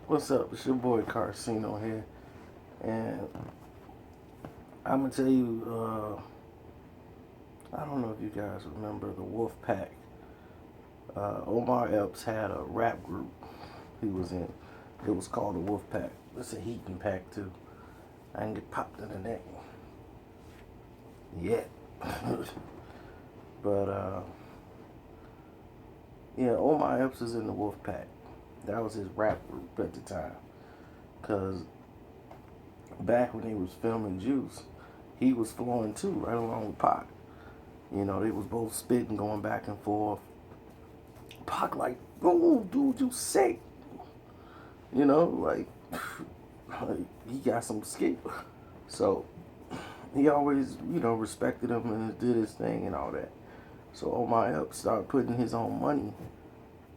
What's up? It's your boy Carcino here, and I'm gonna tell you. I don't know if you guys remember the Wolf Pack. Omar Epps had a rap group he was in. It was called the Wolf Pack. It's a heating pack too. I didn't get popped in the neck yet, but yeah, Omar Epps is in the Wolf Pack. That was his rap group at the time. Cause back when he was filming Juice, he was flowing too, right along with Pac. You know, they was both spitting, going back and forth. Pac like, oh, dude, you sick. You know, like he got some skate. So he always, respected him and did his thing and all that. So Omar Epps started putting his own money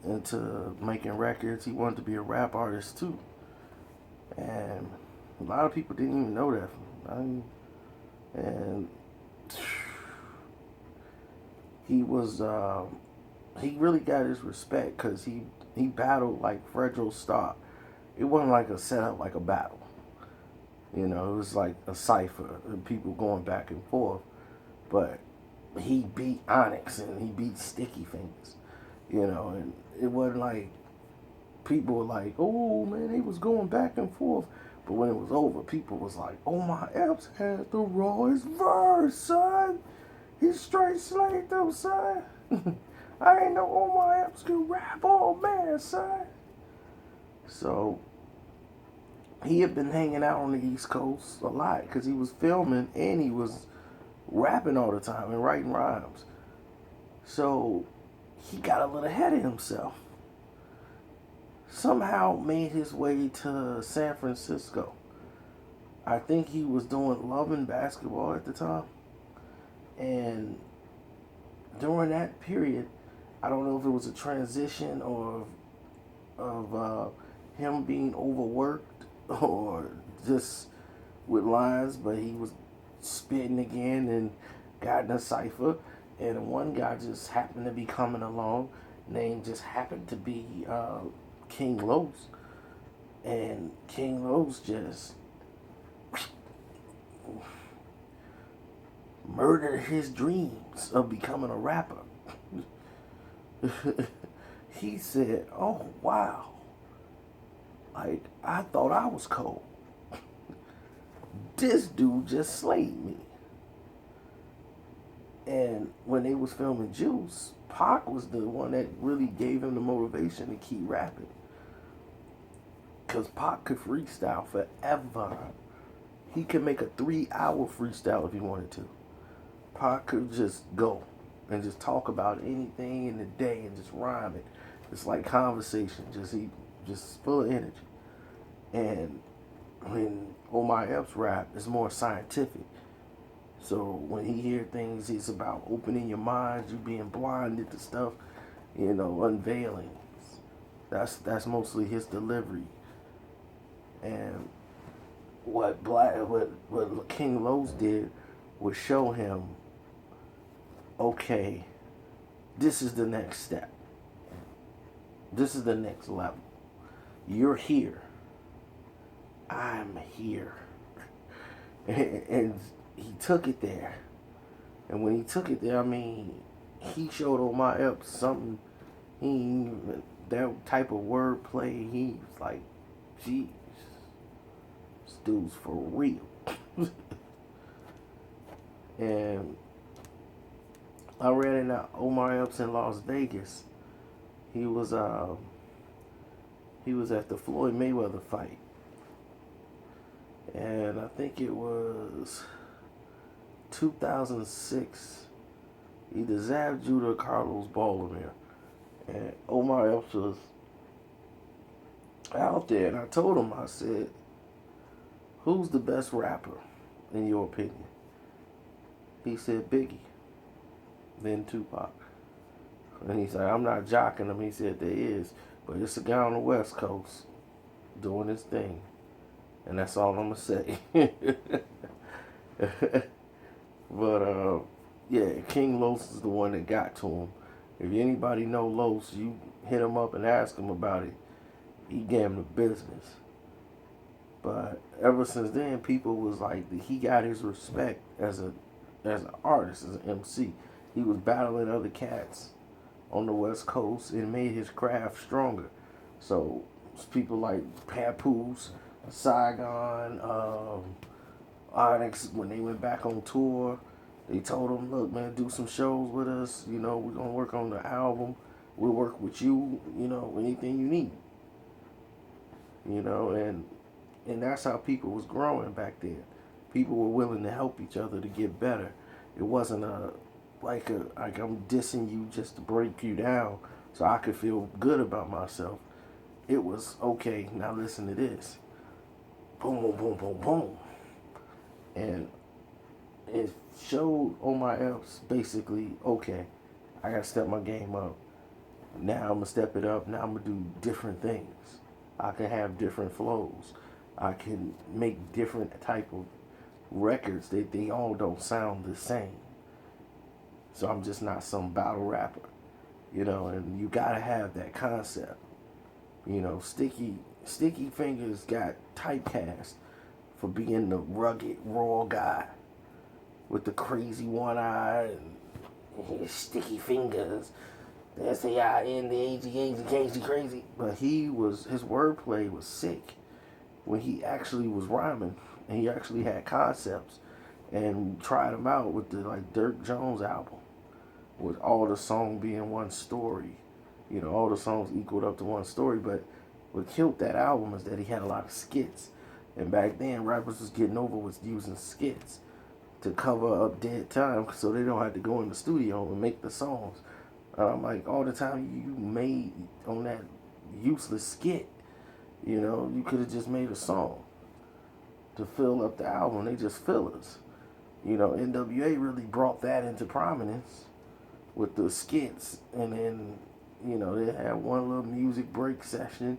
into making records. He wanted to be a rap artist too. And a lot of people didn't even know that. And he was he really got his respect because he battled like Fredro Starr. It wasn't like a setup, like a battle. You know, it was like a cipher and people going back and forth. But he beat Onyx and he beat Sticky Fingers. You know, and it wasn't like people were like, oh man, he was going back and forth. But when it was over, people was like, oh my Epps had the rawest verse, son. He straight slayed them, son. I ain't know Omar Epps could rap all man, son. So he had been hanging out on the East Coast a lot because he was filming and he was rapping all the time and writing rhymes. So he got a little ahead of himself. Somehow made his way to San Francisco. I think he was doing Love and Basketball at the time. And during that period, I don't know if it was a transition or of him being overworked or just with lines, but he was spitting again and got in a cipher. And one guy just happened to be coming along. Name just happened to be King Los. And King Los just murdered his dreams of becoming a rapper. He said, oh, wow. Like, I thought I was cold. This dude just slayed me. And when they was filming Juice, Pac was the one that really gave him the motivation to keep rapping. Because Pac could freestyle forever. He could make a 3-hour freestyle if he wanted to. Pac could just go and just talk about anything in the day and just rhyme it. It's like conversation, just full of energy. And when Omar Epps rap, it's more scientific. So when he hear things, it's about opening your mind, you being blinded to stuff, unveiling. That's mostly his delivery. And what King Los did was show him, okay, this is the next step. This is the next level. You're here. I'm here. And he took it there. And when he took it there, I mean, he showed Omar Epps something. That type of wordplay, he was like, geez, this dude's for real. And I read in Omar Epps in Las Vegas. He was at the Floyd Mayweather fight. And I think it was 2006. Either Zav Judah or Carlos Baldomir. And Omar Epps was out there. And I told him, I said, who's the best rapper, in your opinion? He said Biggie. Then Tupac. And he said, I'm not jocking him. He said, there is. But it's a guy on the West Coast doing his thing. And that's all I'm going to say. But, yeah, King Los is the one that got to him. If anybody know Los, you hit him up and ask him about it. He gave him the business. But ever since then, people was like, he got his respect as an artist, as an MC. He was battling other cats on the West Coast and made his craft stronger. So people like Papoose, Saigon, Onyx, when they went back on tour, they told him, look, man, do some shows with us. You know, we're going to work on the album. We'll work with you, you know, anything you need. You know, and that's how people was growing back then. People were willing to help each other to get better. It wasn't like I'm dissing you just to break you down so I could feel good about myself. It was okay. Now listen to this. Boom, boom, boom, boom, boom, and it showed Omar Epps basically, okay, I gotta step my game up. Now I'm gonna step it up. Now I'm gonna do different things. I can have different flows. I can make different type of records. They all don't sound the same. So I'm just not some battle rapper, you know. And you gotta have that concept. You know, Sticky Fingers got typecast for being the rugged, raw guy with the crazy one eye and his sticky fingers. The SAIN, the AG, crazy. But his wordplay was sick when he actually was rhyming and he actually had concepts and tried them out with the like Dirk Jones album with all the songs being one story. You know, all the songs equaled up to one story, but what killed that album is that he had a lot of skits. And back then, rappers was getting over with using skits to cover up dead time so they don't have to go in the studio and make the songs. I'm like, all the time you made on that useless skit, you know, you could have just made a song to fill up the album. They just fillers. You know, NWA really brought that into prominence with the skits. And then, you know, they had one little music break session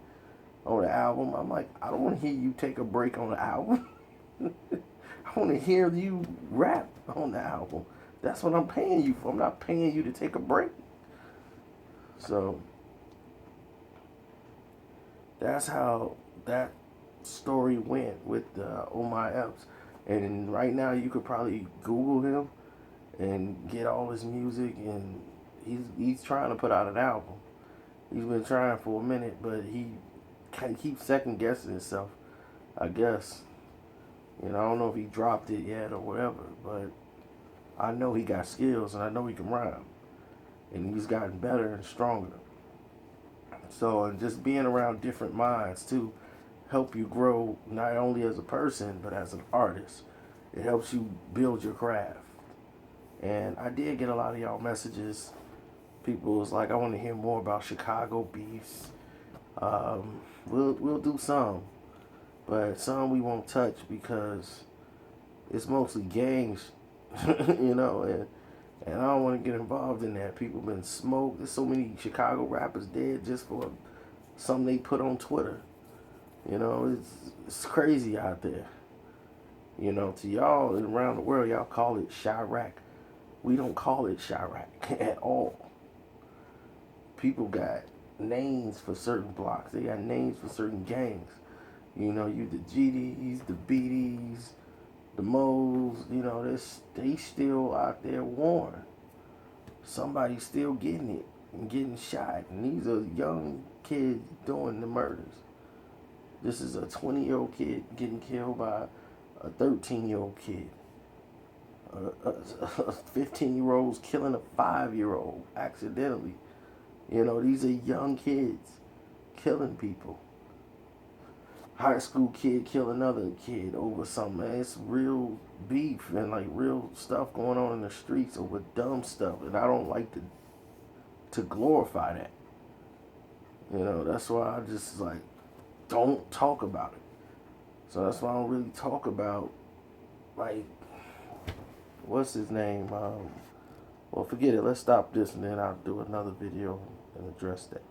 on the album. I'm like, I don't want to hear you take a break on the album. I want to hear you rap on the album. That's what I'm paying you for. I'm not paying you to take a break. So that's how that story went with Omar Epps. And right now you could probably Google him and get all his music, and he's trying to put out an album. He's been trying for a minute, but he keeps second guessing himself, I guess. You know, I don't know if he dropped it yet or whatever, but I know he got skills and I know he can rhyme. And he's gotten better and stronger. So, and just being around different minds too help you grow not only as a person but as an artist. It helps you build your craft. And I did get a lot of y'all messages. People was like, I want to hear more about Chicago beefs. We'll do some, but some we won't touch because it's mostly gangs, you know, and I don't want to get involved in that. People been smoked. There's so many Chicago rappers dead just for something they put on Twitter. You know, it's crazy out there. You know, to y'all and around the world, y'all call it Chirac. We don't call it Chirac at all. People got names for certain blocks. They got names for certain gangs. You know, you the GDs, the BDs, the Moles. You know, they still out there warring. Somebody's still getting it and getting shot. And these are young kids doing the murders. This is a 20-year-old kid getting killed by a 13-year-old kid. 15-year-old's killing a 5-year-old accidentally. You know, these are young kids killing people. High school kid kill another kid over something. Man, it's real beef and like real stuff going on in the streets over dumb stuff, and I don't like to glorify that. You know, that's why I just like don't talk about it. So that's why I don't really talk about like what's his name. Well, forget it. Let's stop this, and then I'll do another video and address that.